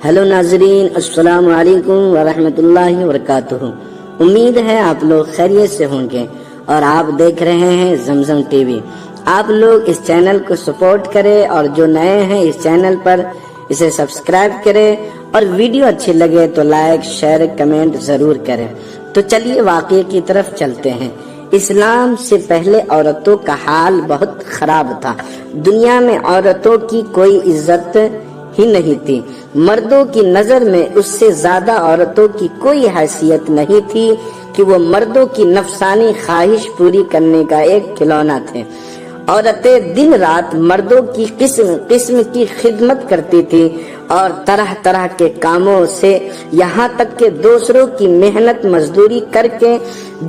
Hello ناظرین، السلام علیکم ورحمۃ اللہ وبرکاتہ۔ امید ہے آپ لوگ خیریت سے ہوں گے اور آپ دیکھ رہے ہیں زمزم ٹی وی۔ آپ لوگ اس چینل کو سپورٹ کریں اور جو نئے ہیں اس چینل پر اسے سبسکرائب کریں اور ویڈیو اچھی لگے تو لائک شیئر کمنٹ ضرور کریں۔ تو چلیے واقعے کی طرف چلتے ہیں۔ اسلام سے پہلے عورتوں کا حال بہت خراب تھا۔ دنیا میں عورتوں کی کوئی عزت ہی نہیں تھی۔ مردوں کی نظر میں اس سے زیادہ عورتوں کی کوئی حیثیت نہیں تھی کہ وہ مردوں کی نفسانی خواہش پوری کرنے کا ایک کھلونا تھے۔ عورتیں دن رات مردوں کی قسم قسم کی خدمت کرتی تھی اور طرح طرح کے کاموں سے یہاں تک کہ دوسروں کی محنت مزدوری کر کے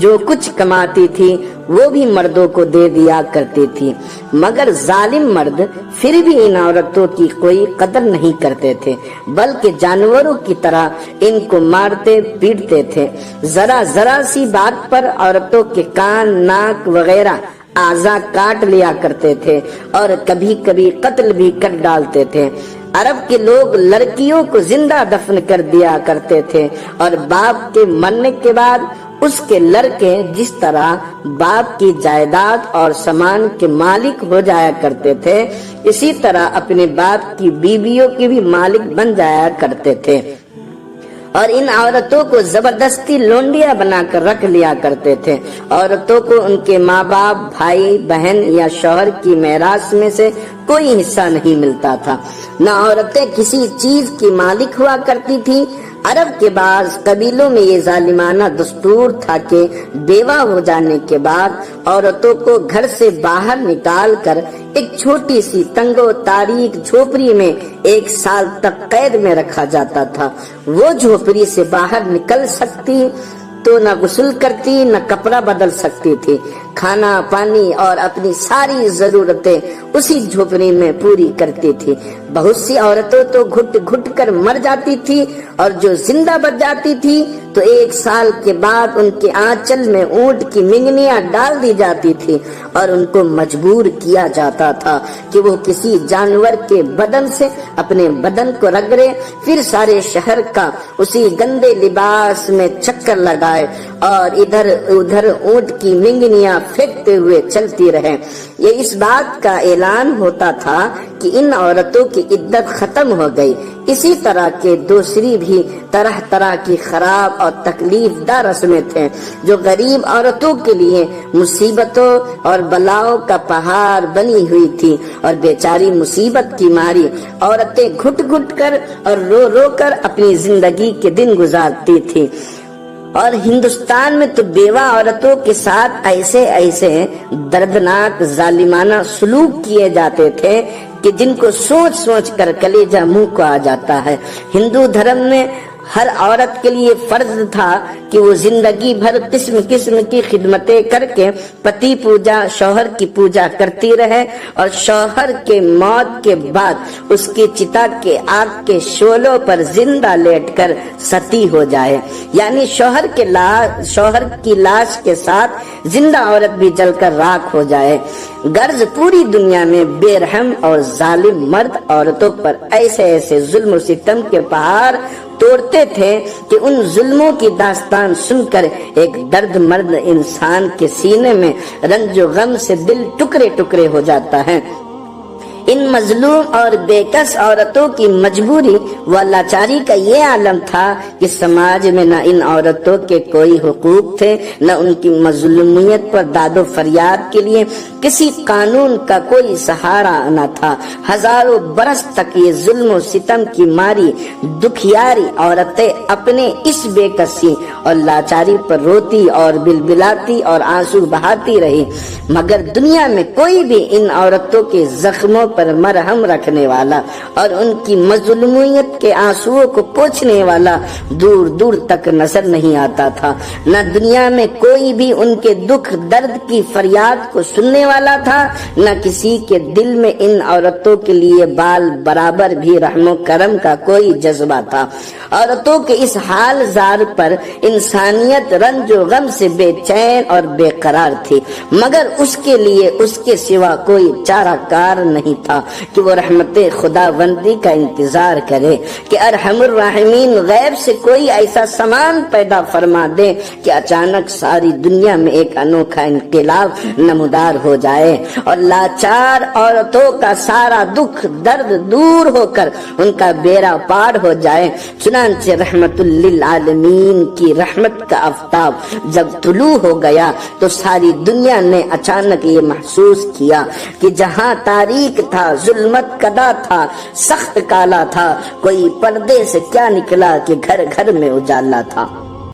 جو کچھ کماتی تھی وہ بھی مردوں کو دے دیا کرتی تھی، مگر ظالم مرد پھر بھی ان عورتوں کی کوئی قدر نہیں کرتے تھے، بلکہ جانوروں کی طرح ان کو مارتے پیٹتے تھے۔ ذرا ذرا سی بات پر عورتوں کے کان، ناک وغیرہ اعضاء کاٹ لیا کرتے تھے اور کبھی کبھی قتل بھی کر ڈالتے تھے۔ عرب کے لوگ لڑکیوں کو زندہ دفن کر دیا کرتے تھے اور باپ کے مرنے کے بعد اس کے لڑکے جس طرح باپ کی جائیداد اور سامان کے مالک ہو جایا کرتے تھے، اسی طرح اپنے باپ کی بیویوں کے بھی مالک بن جایا کرتے تھے اور ان عورتوں کو زبردستی لونڈیاں بنا کر رکھ لیا کرتے تھے۔ عورتوں کو ان کے ماں باپ، بھائی بہن یا شوہر کی میراث میں سے کوئی حصہ نہیں ملتا تھا، نہ عورتیں کسی چیز کی مالک ہوا کرتی تھی۔ عرب کے بعض قبیلوں میں یہ ظالمانہ دستور تھا کہ بیوہ ہو جانے کے بعد عورتوں کو گھر سے باہر نکال کر ایک چھوٹی سی تنگ و تاریک جھوپڑی میں 1 سال تک قید میں رکھا جاتا تھا۔ وہ جھوپڑی سے باہر نکل سکتی تو نہ غسل کرتی نہ کپڑا بدل سکتی تھی، کھانا پانی اور اپنی ساری ضرورتیں اسی جھوپڑی میں پوری کرتی تھی۔ بہت سی عورتوں تو گھٹ گھٹ کر مر جاتی تھی اور جو زندہ بچ جاتی تھی تو 1 سال کے بعد ان کے آنچل میں اونٹ کی منگنیاں ڈال دی جاتی تھی اور ان کو مجبور کیا جاتا تھا کہ وہ کسی جانور کے بدن سے اپنے بدن کو رگڑے، پھر سارے شہر کا اسی گندے لباس میں چکر لگائے اور ادھر ادھر اونٹ کی منگنیاں پھینکتے ہوئے چلتی رہے۔ یہ اس بات کا اعلان ہوتا تھا کہ ان عورتوں کی عدت ختم ہو گئی۔ اسی طرح کے دوسری بھی طرح طرح کی خراب اور تکلیف دہ رسمیں تھے جو غریب عورتوں کے لیے مصیبتوں اور بلاؤں کا پہاڑ بنی ہوئی تھی، اور بیچاری مصیبت کی ماری عورتیں گھٹ گھٹ کر اور رو رو کر اپنی زندگی کے دن گزارتی تھی۔ اور ہندوستان میں تو بیوہ عورتوں کے ساتھ ایسے دردناک ظالمانہ سلوک کیے جاتے تھے کہ جن کو سوچ سوچ کر کلیجہ منہ کو آ جاتا ہے۔ ہندو دھرم میں ہر عورت کے لیے فرض تھا کہ وہ زندگی بھر قسم قسم کی خدمتیں کر کے پتی پوجا، شوہر کی پوجا کرتی رہے اور شوہر کے موت کے بعد اس کی چتا کے آگ کے شعلوں پر زندہ لیٹ کر ستی ہو جائے، یعنی شوہر کی لاش کے ساتھ زندہ عورت بھی جل کر راکھ ہو جائے۔ غرض پوری دنیا میں بے رحم اور ظالم مرد عورتوں پر ایسے ظلم و ستم کے پہاڑ توڑتے تھے کہ ان ظلموں کی داستان سن کر ایک درد مرد انسان کے سینے میں رنج و غم سے دل ٹکڑے ٹکڑے ہو جاتا ہے۔ ان مظلوم اور بےکس عورتوں کی مجبوری و لاچاری کا یہ عالم تھا کہ سماج میں نہ ان عورتوں کے کوئی حقوق تھے، نہ ان کی مظلومیت پر داد و فریاد کے لیے کسی قانون کا کوئی سہارا نہ تھا۔ ہزاروں برس تک یہ ظلم و ستم کی ماری دکھیاری عورتیں اپنے اس بے کسی اور لاچاری پر روتی اور بلبلاتی اور آنسو بہاتی رہی، مگر دنیا میں کوئی بھی ان عورتوں کے زخموں پر مرہم رکھنے والا اور ان کی مظلومیت کے آنسوؤں کو پوچھنے والا دور دور تک نظر نہیں آتا تھا۔ نہ دنیا میں کوئی بھی ان کے دکھ درد کی فریاد کو سننے والا تھا، نہ کسی کے دل میں ان عورتوں کے لیے بال برابر بھی رحم و کرم کا کوئی جذبہ تھا۔ عورتوں کے اس حال زار پر انسانیت رنج و غم سے بے چین اور بے قرار تھی، مگر اس کے لیے اس کے سوا کوئی چارہ کار نہیں تھا کہ وہ رحمت خداوندی کا انتظار کرے کہ ارحم الراحمین غیب سے کوئی ایسا سامان پیدا فرما دے کہ اچانک ساری دنیا میں ایک انوکھا انقلاب نمودار ہو جائے اور لاچار عورتوں کا سارا دکھ درد دور ہو کر ان کا بیڑا پار ہو جائے۔ چنانچہ رحمت للعالمین کی رحمت کا آفتاب جب طلوع ہو گیا تو ساری دنیا نے اچانک یہ محسوس کیا کہ جہاں تاریک تھا، ظلمت کدا تھا، سخت کالا تھا، کوئی پردے سے کیا نکلا کہ گھر گھر میں اجالا تھا۔